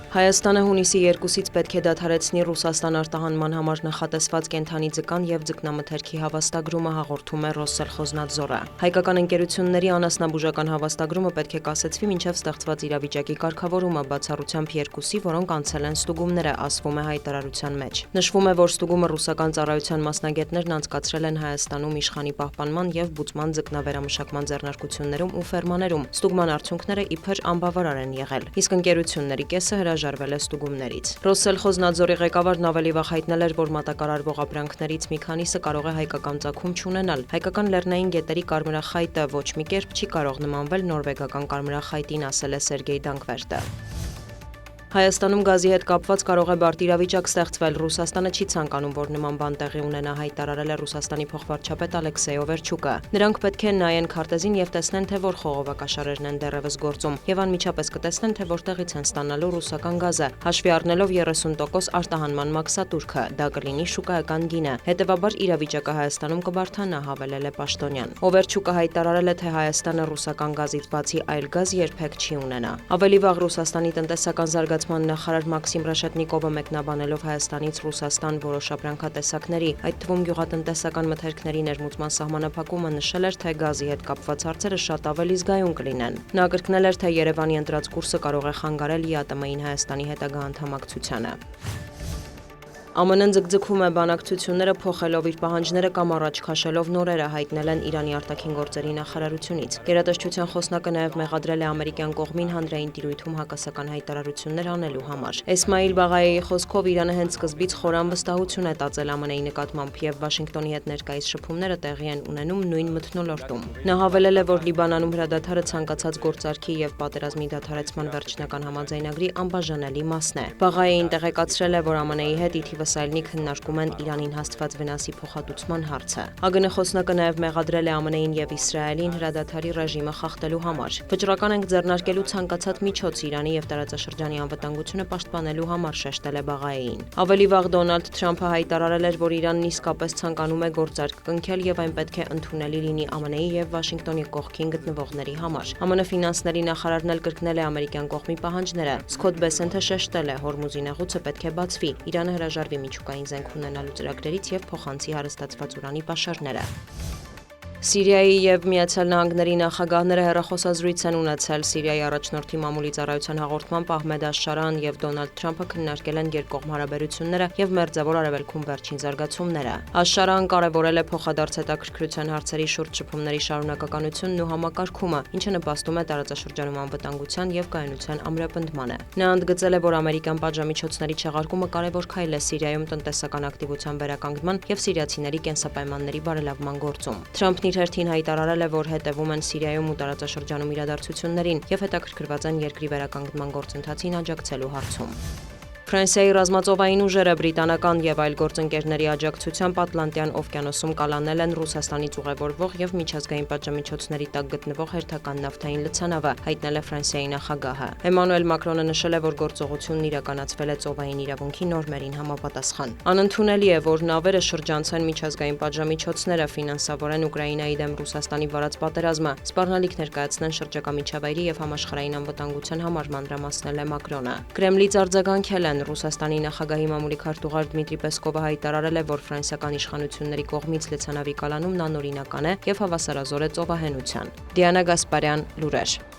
Հայաստանը հունիսի 2-ից պետք է դադարեցնի Ռուսաստան արտահանման համար նախատեսված կենդանի ձկան և ձկնամթերքի հավաստագրումը, հաղորդում է Ռոսսելխոզնադզորը։ Հայկական ընկերությունների անասնաբուժական հավաստագրումը պետք է կասեցվի մինչև ստեղծված իրավիճակի կարգավորումը, բացառությամբ երկուսի, որոնք անցել են ստուգումները, ասվում է հայտարարության մեջ։ Նշվում է, որ ստուգումը ռուսական ծառայության մասնագետներն անցկացրել են Հայաստանում իշխանի պահպանման և բուծման ձկնավերամշակման ձեռնարկություններում ու ֆերմաներում։ Ստուգման արդյունքները իբր անբավարար են եղել, իսկ ընկերությունների կեսը հրաժարվել է ստուգումներից։ Ռոսսելխոզնադզորի ղեկավարն ավելի վաղ հայտնել էր, որ մատակարարվող ապրանքներից մի քանիսը կարող է հայկական ծագում չունենալ։ Հայկական լեռնային գետերի կարմրախայտը ոչ մի կերպ չի կարող նմանվել նորվեգական կարմրախայտին, ասել է Սերգեյ Դանկվերտը։ Հայաստանում գազի հետ կապված կարող է բարդ իրավիճակ ստեղծվել։ Ռուսաստանը չի ցանկանում, որ նման բան տեղի ունենա, հայտարարել է Ռուսաստանի փոխվարչապետ Ալեքսեյ Օվերչուկը։ Նրանք պետք է նայեն քարտեզին եւ տեսնեն, թե որ խողովակաշարերն են դեռևս գործում, եւ անմիջապես կտեսնեն, թե որտեղից են ստանալու ռուսական գազը, հաշվի առնելով 30% արտահանման մաքսատուրքը, դա կլինի շուկայական գինը։ Հետևաբար իրավիճակը Հայաստանում կբարդանա, հավելել է պաշտոնյան։ Օվերչուկը հայտարարել է, թե Հայաստանը ռուսական գազից բացի այլ գազ երբեք չի ունենա։ Ավելի վաղ Ռուսաստանի տնտեսական զարգացման նախարար Մաքսիմ Ռեշետնիկովը մեկնաբանելով Հայաստանից Ռուսաստան որոշ ապրանքատեսակների, այդ թվում գյուղատնտեսական մթերքների ներմուծման սահմանափակումը, նշել էր, թե գազի հետ կապված հարցերը շատ ավելի զգայուն կլինեն։ Նա կրկնել էր, թե Երևանի ընտրած կուրսը կարող է խանգարել ԵԱՏՄ-ին Հայաստանի հետագա անդամակցությանը։ ԱՄՆ-ն ձգձգում է բանակցությունները փոխելով իր պահանջները կամ առաջ քաշելով նորերը, հայտնել են Իրանի արտաքին գործերի նախարարությունից։ Գերատեսչության խոսնակը նաև մեղադրել է ամերիկյան կողմին հանրային տիրույթում հակասական հայտարարություններ անելու համար։ Էսմայիլ Բաղայիի խոսքով Իրանը հենց սկզբից խոր անվստահություն է տածել ԱՄՆ-ի նկատմամբ և Վաշինգտոնի հետ ներկայիս շփումները տեղի են ունենում նույն մթնոլորտում։ Նա հավելել է, որ Լիբանանում հրադադարը ցանկացած գործարքի և պատերազմի դադարեցման վերջնական համաձայնագրի անբաժանելի մասն է։ Բաղայիին տեղեկացրել է, որ ԱՄՆ-ի հետ ի թիվս այլնի քննարկում են Իրանին հասցված վնասի փոխհատուցման հարցը։ ԱԳՆ խոսնակը նաև մեղադրել է ԱՄՆ-ին և Իսրայելին հրադադարի ռեժիմը խախտելու համար։ Վճռական ենք ձեռնարկելու ցանկացած միջոց Իրանի և տարածաշրջանի անվտանգությունը պաշտպանելու համար, շեշտել է Բաղայիին։ Ավելի վաղ Դոնալդ Թրամփը հայտարարել էր, որ Իրանն իսկապես ցանկանում է գործարք կնքել և այն պետք է ընդունելի լինի ԱՄՆ-ի և Վաշինգտոնի կողքին գտնվողների համար։ ԱՄՆ ֆինանսների նախարարն էլ կրկնել է ամերիկյան կողմի պահանջները։ Սքոթ Բեսենթը շեշտել է, Հորմուզի նեղուցը պետք է բացվի, Իրանը հրաժարվի միջուկային զենք ունենալու ծրագրերից և փոխանցի հարստացված ուրանի պաշարները։ Սիրիայի և Միացյալ Նահանգների նախագահները հեռախոսազրույց են ունեցել։ Սիրիայի առաջնորդի մամուլի ծառայության հաղորդմամբ Ահմեդ Աշշարան և Դոնալդ Թրամփը քննարկել են երկկողմ հարաբերությունները և Մերձավոր Արևելքում վերջին զարգացումները։ Աշշարան կարևորել է փոխադարձ հետաքրքրության հարցերի շուրջ շփումների շարունակականությունն ու համակարգումը, ինչը նպաստում է տարածաշրջանում անվտանգության և կայունության ամրապնդմանը։ Նա ընդգծել է, որ ամերիկյան պատժամիջոցների չեղարկումը կարևոր քայլ է Սիրիայում տնտեսական ակտիվության վերականգնման և սիրիացիների կենսապայմանների բարելավման գործում։ Թրամփն իր հերթին հայտարարել է, որ հետևում են Սիրիայում ու տարածաշրջանում իրադարձություններին և հետաքրքրված են երկրի վերականգնման գործընթացին աջակցելու հարցում։ Ֆրանսիայի ռազմածովային ուժերը բրիտանական և այլ գործընկերների աջակցությամբ Ատլանտյան օվկիանոսում կալանել են Ռուսաստանից ուղևորվող և միջազգային պատժամիջոցների տակ գտնվող հերթական նավթային լցանավը, հայտնել է Ֆրանսիայի նախագահը։ Էմանուել Մակրոնը նշել է, որ գործողությունն իրականացվել է ծովային իրավունքի նորմերին համապատասխան։ Անընդունելի է, որ նավերը շրջանցեն միջազգային պատժամիջոցները, ֆինանսավորեն Ուկրաինայի դեմ Ռուսաստանի վարած պատերազմը, սպառնալիք ներկայացնեն շրջակա միջավայրի և համաշխարհային անվտանգության համար, մանրամասնել է Մակրոնը։ Կրեմլից արձագանքել են Ռուսաստանի նախագահի մամուլի քարտուղար Դմիտրի Պեսկովը հայտարարել է, որ ֆրանսիական իշխանությունների կողմից լցանավի կալանումն անօրինական է և հավասարազոր է ծովահենության։ Դիանա Գասպարյան, լուրեր։